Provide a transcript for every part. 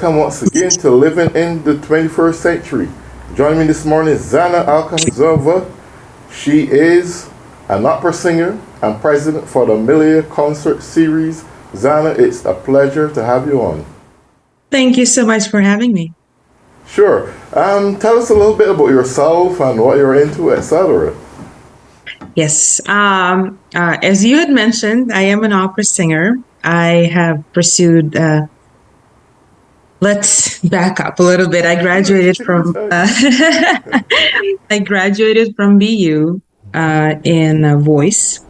welcome once again to Living in the 21st Century. Joining me this morning is Zhanna Alkhazova. She is an opera singer and president for the Amelia concert series. Zhanna, it's a pleasure to have you on. Thank you so much for having me. Sure. Tell us a little bit about yourself and what you're into, etc. Yes. As you had mentioned, I am an opera singer. I have pursued, let's back up a little bit. I graduated from BU in voice.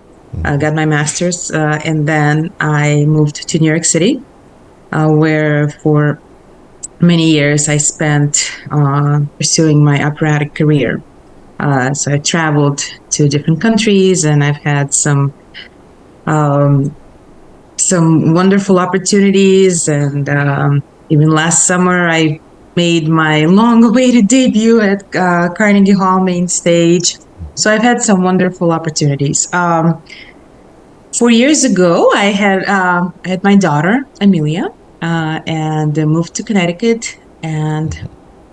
Got my master's, and then I moved to New York City, where for many years I spent pursuing my operatic career. So I traveled to different countries, and I've had some wonderful opportunities. And even last summer, I made my long-awaited debut at Carnegie Hall main stage. So I've had some wonderful opportunities. 4 years ago, I had my daughter Amelia, and moved to Connecticut. And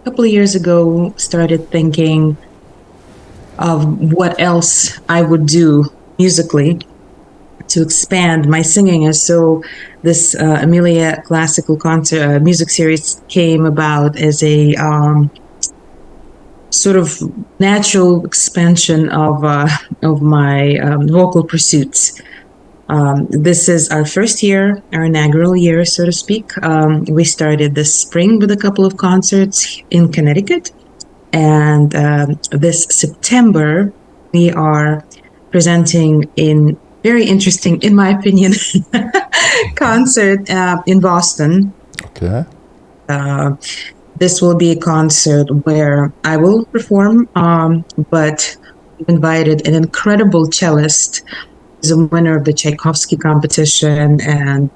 a couple of years ago, started thinking of what else I would do musically to expand my singing. And so this Amelia classical concert music series came about as a sort of natural expansion of my vocal pursuits. This is our first year, our inaugural year, so to speak. We started this spring with a couple of concerts in Connecticut. And this September, we are presenting in very interesting, in my opinion, concert in Boston. Okay. This will be a concert where I will perform, but we've invited an incredible cellist. He's a winner of the Tchaikovsky competition and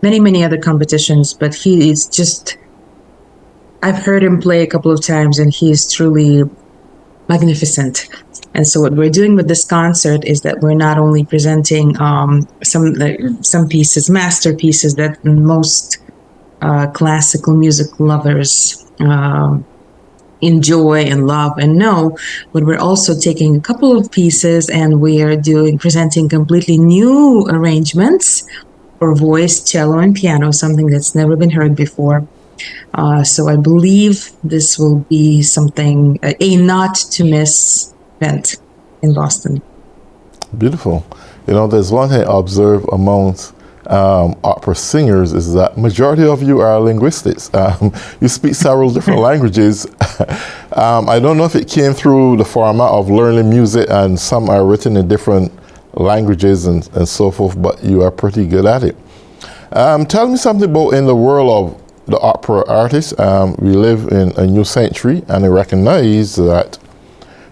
many, many other competitions, but he is just... I've heard him play a couple of times, and he is truly magnificent. And so what we're doing with this concert is that we're not only presenting some pieces, masterpieces that most classical music lovers enjoy and love and know, but we're also taking a couple of pieces and we are presenting completely new arrangements for voice, cello, and piano, something that's never been heard before. So I believe this will be something, a not to miss event in Boston. Beautiful. You know, there's one thing I observe amongst opera singers is that majority of you are linguistics. You speak several different languages. I don't know if it came through the format of learning music, and some are written in different languages and so forth, but you are pretty good at it. Tell me something about in the world of the opera artist. We live in a new century, and I recognize that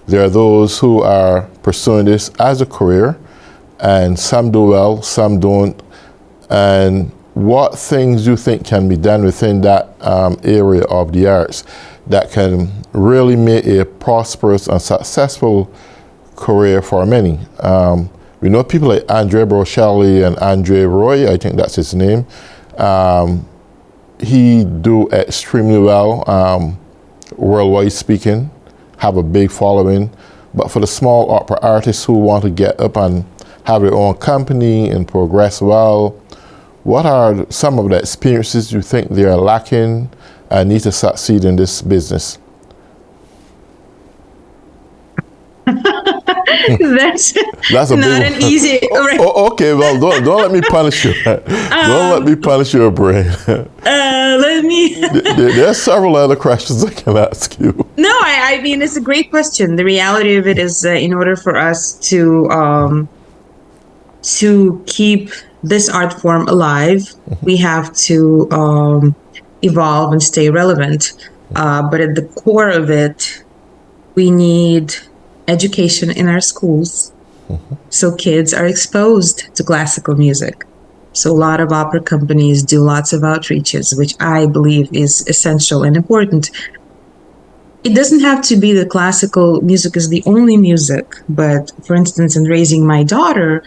there are those who are pursuing this as a career, and some do well, some don't. And what things you think can be done within that area of the arts that can really make a prosperous and successful career for many? We know people like Andre Brochelli and Andre Roy, I think that's his name. He do extremely well, worldwide speaking, have a big following. But for the small opera artists who want to get up and have their own company and progress well, what are some of the experiences you think they are lacking and need to succeed in this business? That's a not big an easy. Okay, well, don't let me punish you. Don't let me punish your brain. Let me. There are several other questions I can ask you. No, I mean, it's a great question. The reality of it is, in order for us to keep this art form alive, we have to evolve and stay relevant. But at the core of it, we need education in our schools, so kids are exposed to classical music. So a lot of opera companies do lots of outreaches, which I believe is essential and important. It doesn't have to be that classical music is the only music, but for instance, in raising my daughter,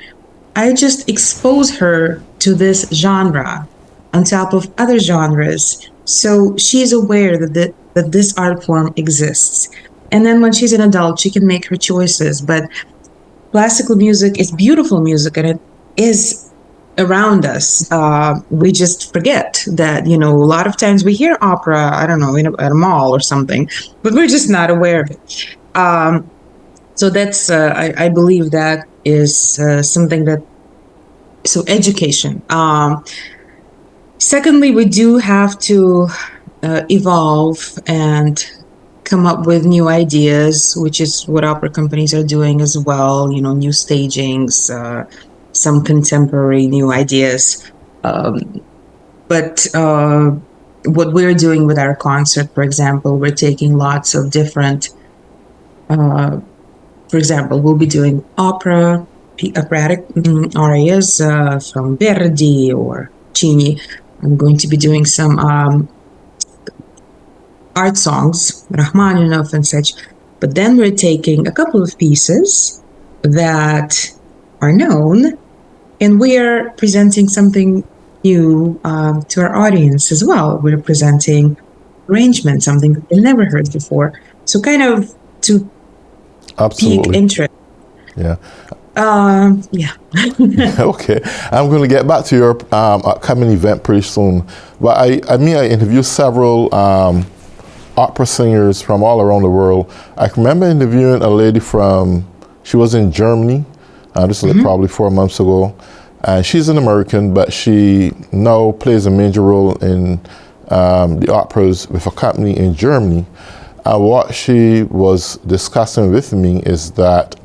I just expose her to this genre on top of other genres. So she's aware that this art form exists. And then when she's an adult, she can make her choices. But classical music is beautiful music, and it is around us. We just forget that, a lot of times we hear opera, I don't know, at a mall or something, but we're just not aware of it. So that's, I believe that is something that, so education. Secondly, we do have to evolve and come up with new ideas, which is what opera companies are doing as well. New stagings, some contemporary new ideas. But what we're doing with our concert, for example, we're taking lots of different, for example, we'll be doing operatic arias from Verdi or Cini. I'm going to be doing some art songs, Rachmaninoff and such. But then we're taking a couple of pieces that are known, and we are presenting something new to our audience as well. We're presenting arrangement, something that they never heard before. So kind of to Absolutely. pique interest. Yeah. Yeah. Okay. I'm going to get back to your upcoming event pretty soon. But I interviewed several opera singers from all around the world. I can remember interviewing a lady she was in Germany, this was probably 4 months ago. And she's an American, but she now plays a major role in the operas with a company in Germany. And what she was discussing with me is that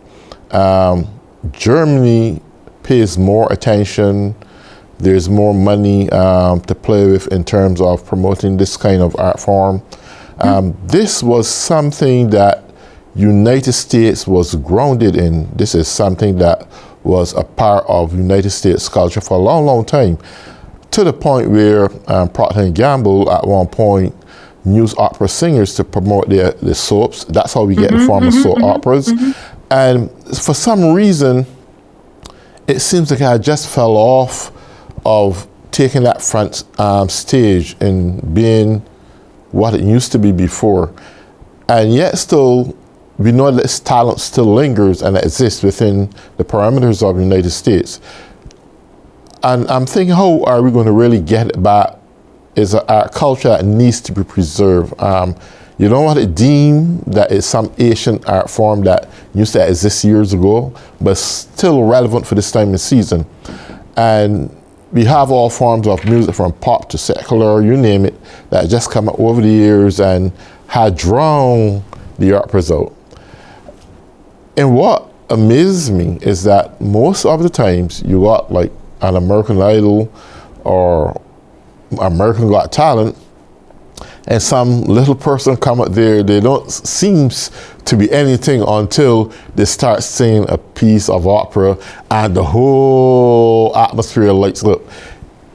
Germany pays more attention. There's more money to play with in terms of promoting this kind of art form. This was something that United States was grounded in. This is something that was a part of United States culture for a long, long time, to the point where Procter & Gamble at one point used opera singers to promote their soaps. That's how we get the form of soap operas. And for some reason, it seems like I just fell off of taking that front stage and being what it used to be before. And yet still, we know that this talent still lingers and exists within the parameters of the United States. And I'm thinking, how are we going to really get it back? Is our culture that needs to be preserved. You don't want to deem that it's some ancient art form that used to exist years ago, but still relevant for this time of season. And we have all forms of music, from pop to secular, you name it, that just come up over the years and had drawn the operas out. And what amazes me is that most of the times you got like an American Idol or American Got Talent, and some little person come up there, they don't seems to be anything until they start singing a piece of opera and the whole atmosphere lights up.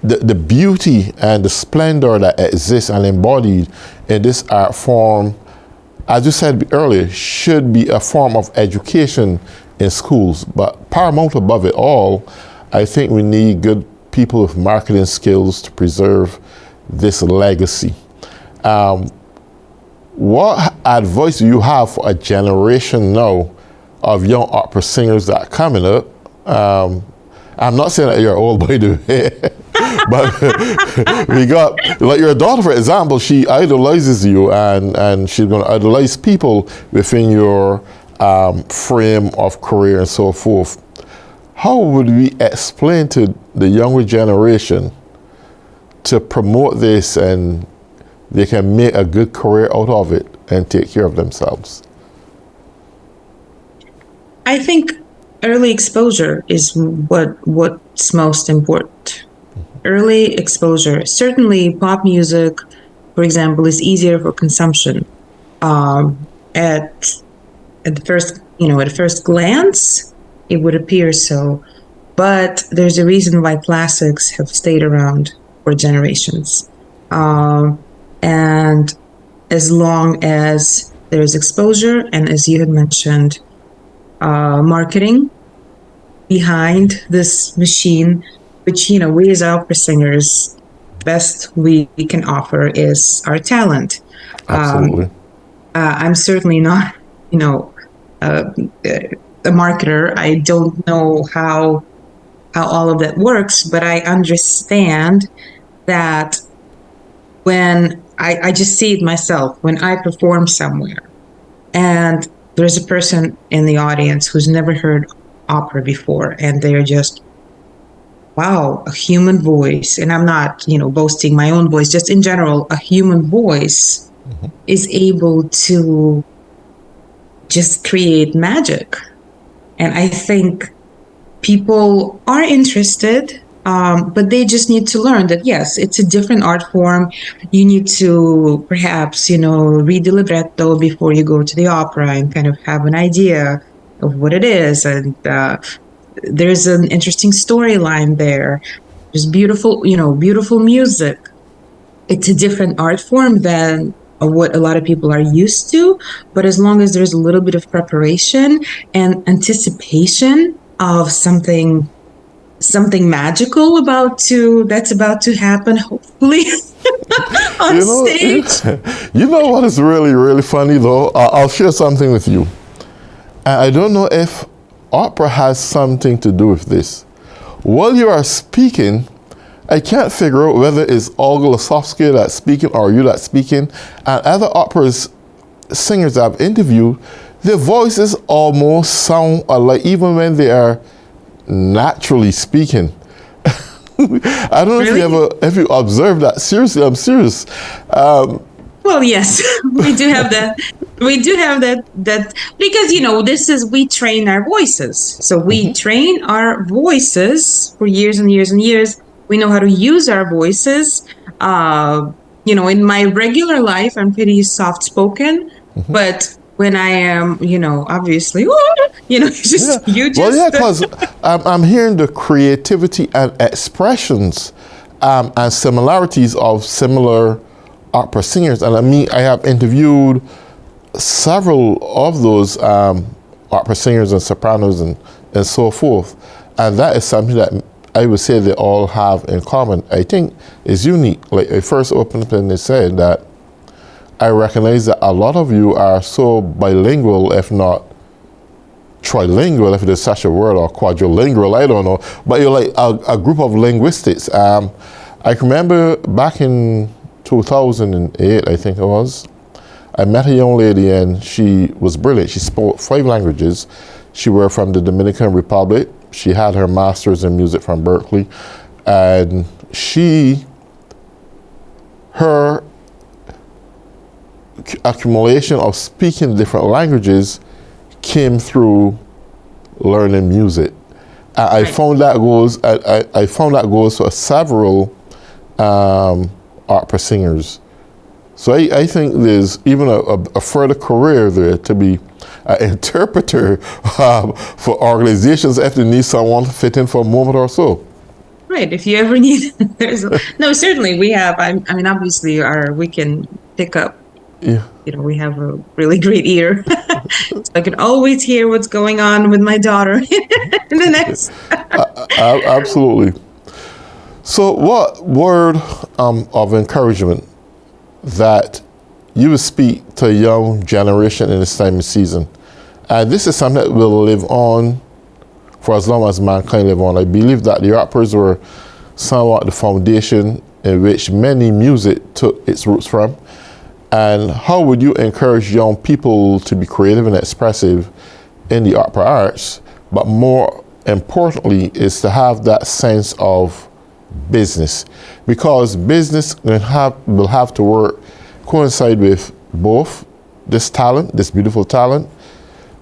The beauty and the splendor that exists and embodied in this art form, as you said earlier, should be a form of education in schools. But paramount above it all, I think we need good people with marketing skills to preserve this legacy. What advice do you have for a generation now of young opera singers that are coming up? I'm not saying that you're old, by the way, but we got, like your daughter, for example, she idolizes you, and she's going to idolize people within your frame of career and so forth. How would we explain to the younger generation to promote this and they can make a good career out of it and take care of themselves? I think early exposure is what's most important. Early exposure. Certainly, pop music, for example, is easier for consumption. At the first glance, it would appear so, but there's a reason why classics have stayed around for generations. And as long as there's exposure, and as you had mentioned, marketing behind this machine, which, we as opera singers best we can offer is our talent. Absolutely. I'm certainly not, you know, a marketer. I don't know how all of that works, but I understand that when I just see it myself when I perform somewhere and there's a person in the audience who's never heard opera before and they're just, wow, a human voice. And I'm not, boasting my own voice, just in general, a human voice is able to just create magic. And I think people are interested, but they just need to learn that, yes, it's a different art form. You need to perhaps, read the libretto before you go to the opera and kind of have an idea of what it is. And there's an interesting storyline there. There's beautiful music. It's a different art form than what a lot of people are used to. But as long as there's a little bit of preparation and anticipation of something magical that's about to happen, hopefully, on stage. You know what is really, really funny though? I'll share something with you. I don't know if opera has something to do with this. While you are speaking, I can't figure out whether it's Olga Lasovsky that's speaking or you that's speaking. And other operas singers I've interviewed, their voices almost sound alike, even when they are naturally speaking. I don't know Really? if you observed that. Seriously, I'm serious. Well, yes, we do have that. We do have that because we train our voices. So we train our voices for years and years and years. We know how to use our voices. In my regular life, I'm pretty soft spoken, but when I am, obviously, just Well, yeah, because I'm hearing the creativity and expressions and similarities of similar opera singers. And I have interviewed several of those opera singers and sopranos and so forth. And that is something that I would say they all have in common. I think is unique. Like I first opened up and they said that I recognize that a lot of you are so bilingual, if not trilingual, if there's such a word, or quadrilingual, I don't know. But you're like a group of linguistics. I can remember back in 2008, I think it was, I met a young lady and she was brilliant. She spoke 5 languages. She was from the Dominican Republic. She had her master's in music from Berkeley. And her accumulation of speaking different languages came through learning music. I found that goes for several opera singers. So I think there's even a further career there to be an interpreter for organizations if they need someone to fit in for a moment or so. Right. If you ever need, no, certainly we have. I mean, obviously, we can pick up. Yeah. We have a really great ear. So I can always hear what's going on with my daughter in the next. Absolutely. So, what word of encouragement that you would speak to a young generation in this time of season? And this is something that will live on for as long as mankind live on. I believe that the operas were somewhat the foundation in which many music took its roots from. And how would you encourage young people to be creative and expressive in the opera arts, but more importantly is to have that sense of business? Because business will have to coincide with both this talent, this beautiful talent,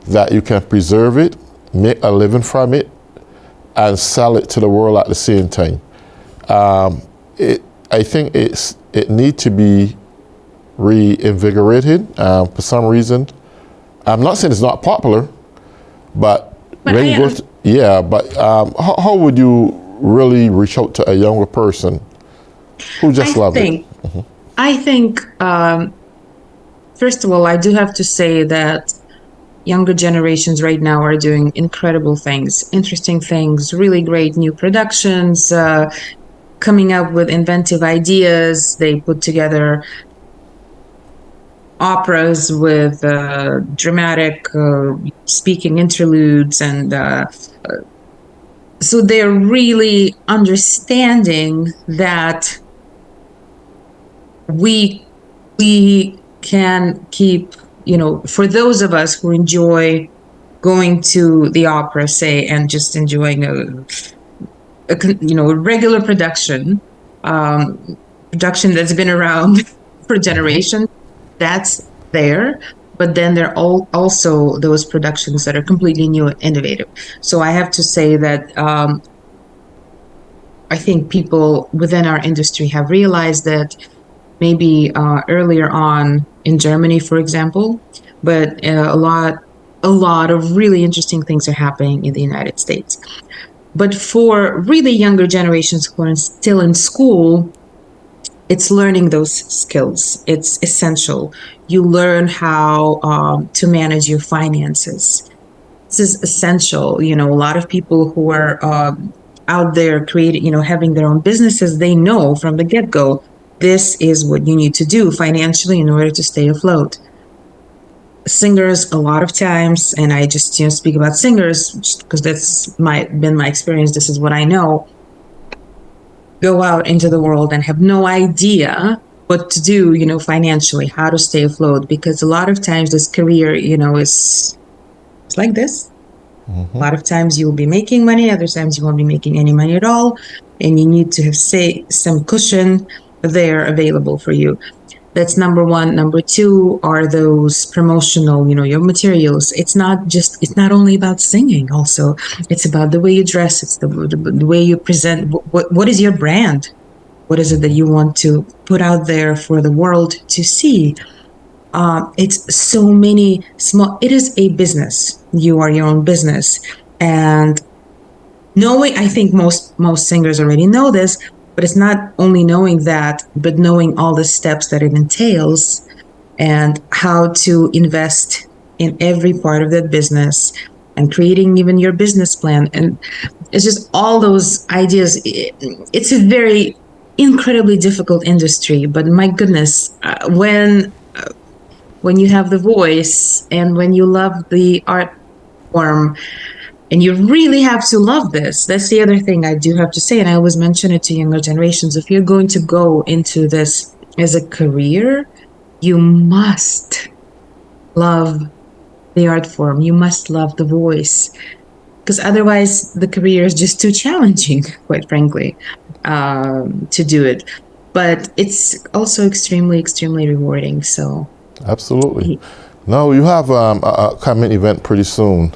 that you can preserve it, make a living from it, and sell it to the world at the same time. I think it needs to be reinvigorated for some reason. I'm not saying it's not popular, but how would you really reach out to a younger person who just loved it? I think, first of all, I do have to say that younger generations right now are doing incredible things, interesting things, really great new productions. coming up with inventive ideas. They put together operas with dramatic speaking interludes, and so they're really understanding that we can keep, for those of us who enjoy going to the opera, say, and just enjoying a regular production that's been around for generations, that's there. But then there are also those productions that are completely new and innovative. So I have to say that I think people within our industry have realized that maybe earlier on in Germany, for example, but a lot of really interesting things are happening in the United States. But for really younger generations who are still in school, it's learning those skills. It's essential. You learn how to manage your finances. This is essential. A lot of people who are out there creating, having their own businesses, they know from the get-go, this is what you need to do financially in order to stay afloat. Singers, a lot of times, and I just speak about singers because that's been my experience. This is what I know. Go out into the world and have no idea what to do, financially, how to stay afloat. Because a lot of times this career, is like this. A lot of times you'll be making money, other times you won't be making any money at all, and you need to have some cushion there available for you. That's number one. Number two are those promotional, your materials. It's not only about singing. Also, it's about the way you dress. It's the way you present. What is your brand? What is it that you want to put out there for the world to see? It's so many small. It is a business. You are your own business, and I think most singers already know this. But it's not only knowing that, but knowing all the steps that it entails and how to invest in every part of that business and creating even your business plan. And it's just all those ideas. It's a very incredibly difficult industry, but my goodness, when you have the voice and when you love the art form, and you really have to love this. That's the other thing I do have to say, and I always mention it to younger generations. If you're going to go into this as a career, you must love the art form. You must love the voice, because otherwise the career is just too challenging, quite frankly, to do it. But it's also extremely, extremely rewarding. So, absolutely. Now you have a coming event pretty soon.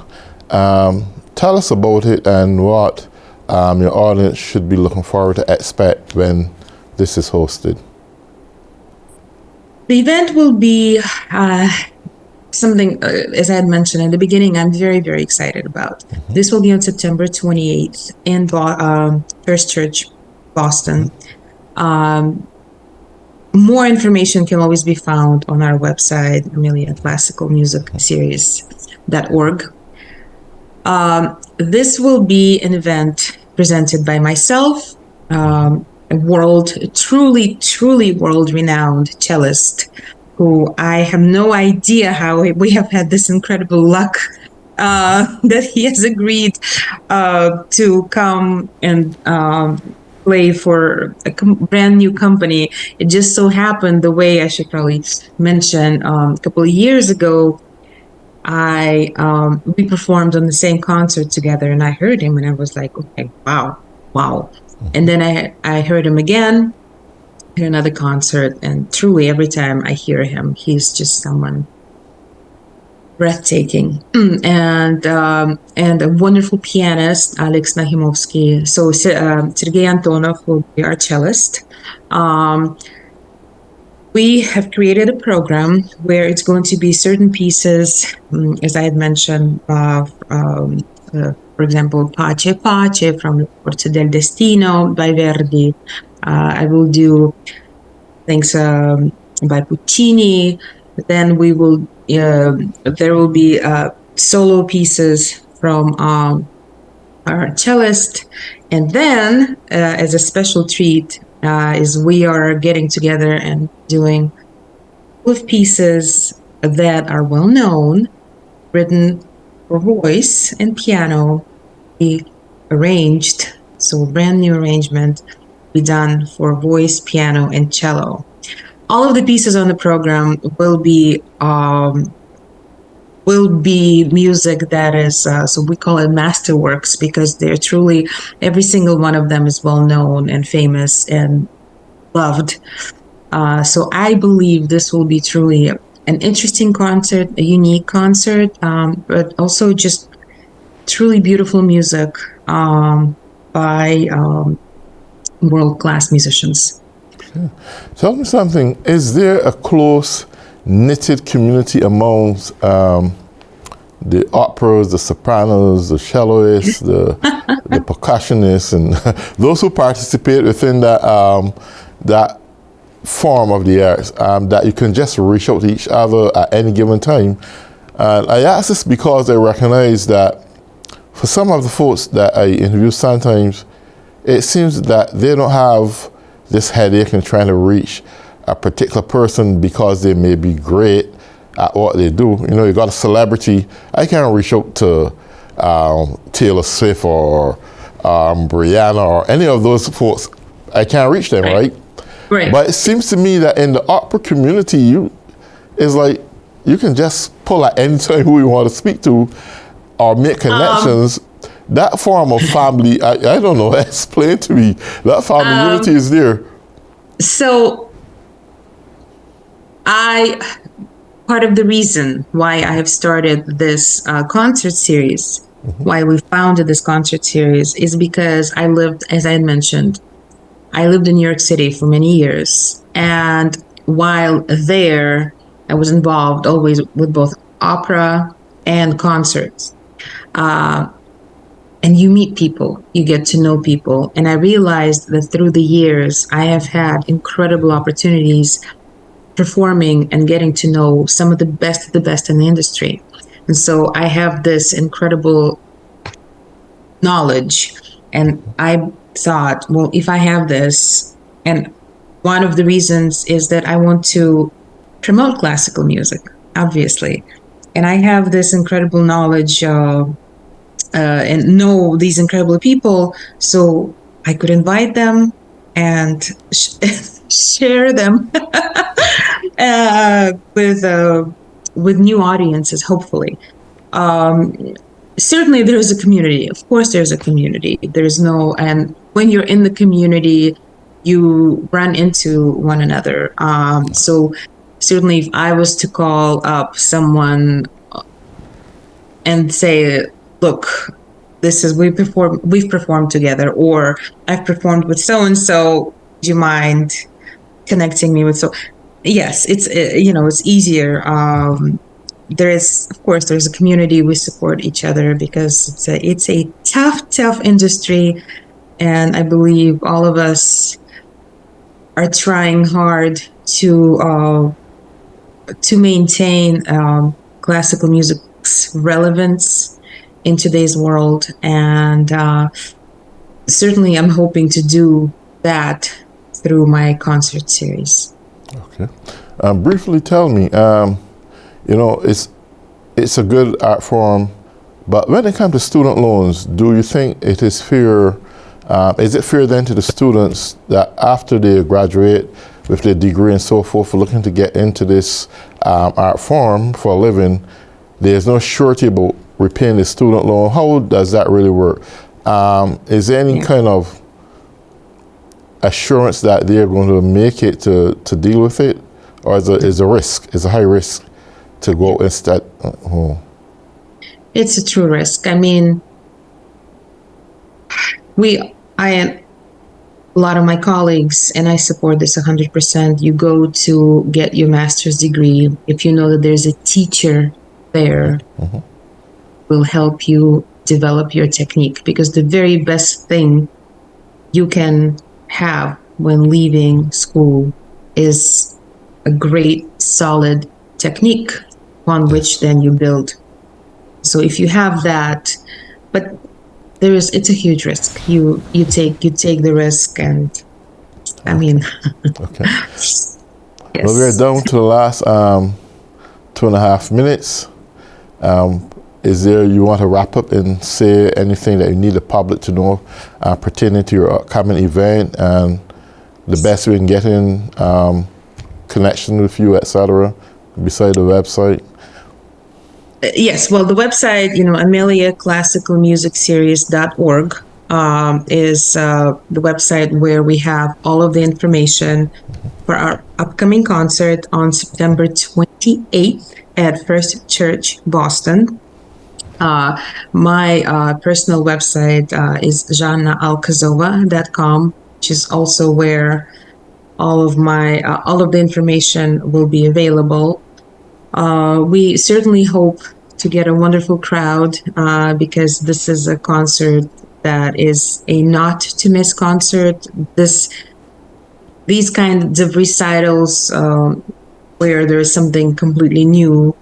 Tell us about it and what your audience should be looking forward to expect when this is hosted. The event will be something, as I had mentioned in the beginning, I'm very, very excited about. This will be on September 28th in First Church, Boston. More information can always be found on our website, Amelia Classical Music Series.org. This will be an event presented by myself, a truly, truly world-renowned cellist, who I have no idea how we have had this incredible luck that he has agreed to come and play for a brand new company. It just so happened, the way I should probably mention, a couple of years ago, we performed on the same concert together, and I heard him and I was like, okay, wow. And then I heard him again at another concert, and truly every time I hear him, he's just someone breathtaking. And a wonderful pianist, Alex Nahimovsky. So Sergei Antonov will be our cellist. We have created a program where it's going to be certain pieces, as I had mentioned, for example, Pace Pace from Forza del Destino by Verdi. I will do things by Puccini. Then there will be solo pieces from our cellist. And then, as a special treat, is we are getting together and doing with pieces that are well known, written for voice and piano, be arranged. So, brand new arrangement be done for voice, piano, and cello. All of the pieces on the program will be music that is so we call it masterworks because they're truly every single one of them is well known and famous and loved. So I believe this will be truly an interesting concert, a unique concert, but also just truly beautiful music by world-class musicians. Okay. Tell me something. Is there a close knitted community amongst the operas, the sopranos, the cellists, the percussionists, and those who participate within that form of the arts, that you can just reach out to each other at any given time? And I ask this because I recognize that for some of the folks that I interview sometimes, it seems that they don't have this headache in trying to reach a particular person because they may be great at what they do. You know, you got a celebrity. I can't reach out to Taylor Swift or Brianna or any of those folks. I can't reach them, right? Right. But it seems to me that in the opera community, it's like you can just pull at any time who you want to speak to or make connections. That form of family, I don't know, explain to me. That family unity is there. So part of the reason why I have started this concert series, why we founded this concert series, is because I lived, as I had mentioned, I lived in New York City for many years. And while there, I was involved always with both opera and concerts. And you meet people, you get to know people. And I realized that through the years, I have had incredible opportunities performing and getting to know some of the best in the industry. And so I have this incredible knowledge. And I thought, well, if I have this, and one of the reasons is that I want to promote classical music, obviously. And I have this incredible knowledge and know these incredible people, so I could invite them and share them with new audiences, hopefully. Certainly there is a community. Of course there's a community. And when you're in the community, you run into one another. So certainly if I was to call up someone and say, look, we've performed together, or I've performed with so-and-so, do you mind connecting me with yes, it's easier. There's a community. We support each other because it's a tough industry, and I believe all of us are trying hard to maintain classical music's relevance in today's world. And certainly I'm hoping to do that through my concert series. Okay. Briefly tell me, it's a good art form, but when it comes to student loans, do you think it is fair? Is it fair then to the students that after they graduate with their degree and so forth, for looking to get into this art form for a living, there's no surety about repaying the student loan? How does that really work? Is there any kind of assurance that they're going to make it to deal with it? Or is a risk, is a high risk to go instead? It's a true risk. I mean, a lot of my colleagues, and I support this 100%, you go to get your master's degree if you know that there's a teacher there will help you develop your technique, because the very best thing you can have when leaving school is a great solid technique on which then you build. So if you have that, but it's a huge risk. You take the risk, and I mean, Okay. yes. Well, we're down to the last 2.5 minutes. Is there, you want to wrap up and say anything that you need the public to know pertaining to your upcoming event and the best way in getting connection with you, etc., beside the website? Yes, well, the website, AmeliaClassicalMusicSeries.org is the website where we have all of the information for our upcoming concert on September 28th at First Church, Boston. My personal website is ZhannaAlkhazova.com, which is also where all of the information will be available. We certainly hope to get a wonderful crowd because this is a concert that is a not to miss concert. These kinds of recitals where there is something completely new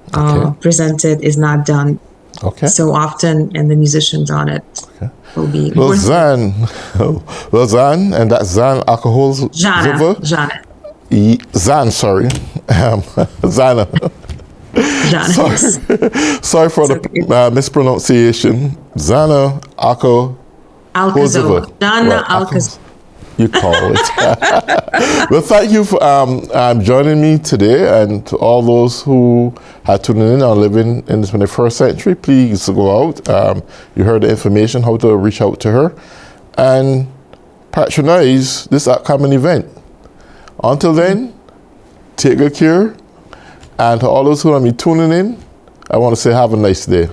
presented is not done so often, and the musicians on it will be well, Zhan, and that's Zhanna Alkhazova. Zhanna, sorry. Zhanna. Sorry for the mispronunciation. Zhanna Alkhazova. Zhanna Alkhazova. You call it. Well, thank you for joining me today, and to all those who are tuning in or living in the 21st century, please go out. You heard the information, how to reach out to her, and patronize this upcoming event. Until then, take good care. And to all those who are tuning in, I want to say have a nice day.